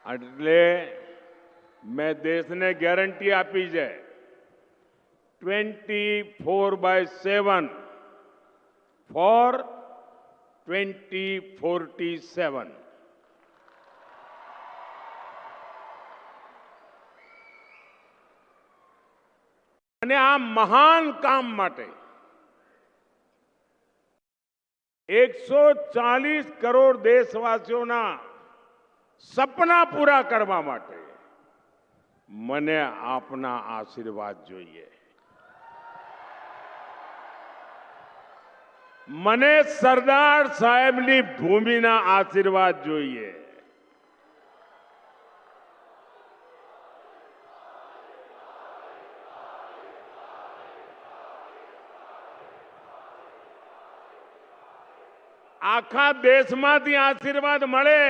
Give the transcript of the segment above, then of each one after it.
એટલે મેં દેશને ગેરંટી આપી છે 24/7 ફોર 2047. અને આ મહાન કામ માટે 140 કરોડ દેશવાસીઓના સપના પૂરા કરવા માટે મને આપના આશીર્વાદ જોઈએ. મને સરદાર સાહેબની ભૂમિના આશીર્વાદ જોઈએ. આખા દેશમાંથી આશીર્વાદ મળે,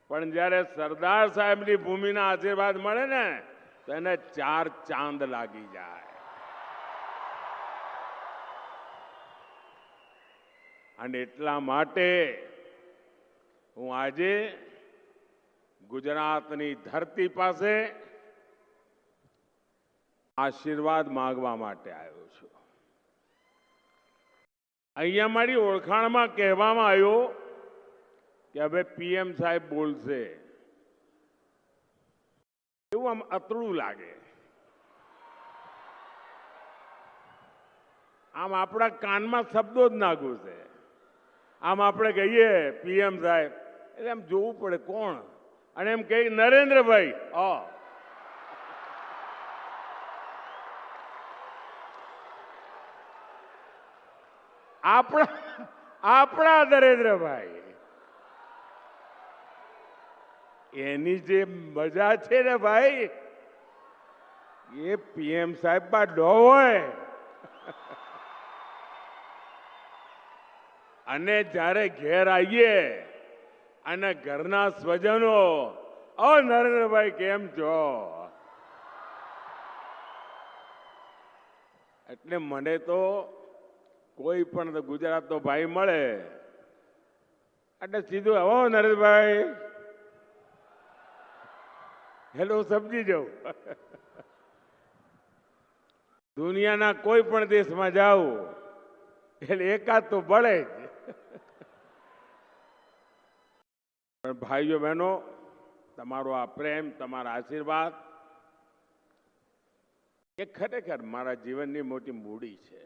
પણ જ્યારે સરદાર સાહેબની ભૂમિના આશીર્વાદ મળે ને તો એને 4 ચાંદ લાગી જાય. અને એટલા માટે હું આજે ગુજરાતની ધરતી પાસે આશીર્વાદ માંગવા માટે આવ્યો છું. અહીંયા મારી ઓળખાણમાં કહેવામાં આવ્યું કે હવે પીએમ સાહેબ બોલશે. એવું આમ અતડું લાગે. આમ આપણા કાનમાં શબ્દો જ ના ઘૂસે. આમ આપણે કહીએ પીએમ સાહેબ એટલે એમ જોવું પડે કોણ, અને એમ કહે નરેન્દ્રભાઈ. આપણા નરેન્દ્રભાઈ, એની જે મજા છે ને ભાઈ, એ પીએમ સાહેબ માં ન હોય. અને જ્યારે ઘેર આવીએ અને ઘરના સ્વજનો, નરેન્દ્રભાઈ કેમ છો, એટલે મને તો કોઈ પણ ગુજરાતનો ભાઈ મળે એટલે સીધું નરેન્દ્રભાઈ હેલો સમજી જાઉં. દુનિયાના કોઈ પણ દેશમાં જાઓ એટલે એકાદ તો મળે જ. પણ ભાઈઓ બહેનો, તમારો આ પ્રેમ, તમારા આશીર્વાદ એ ખરેખર મારા જીવનની મોટી મૂડી છે.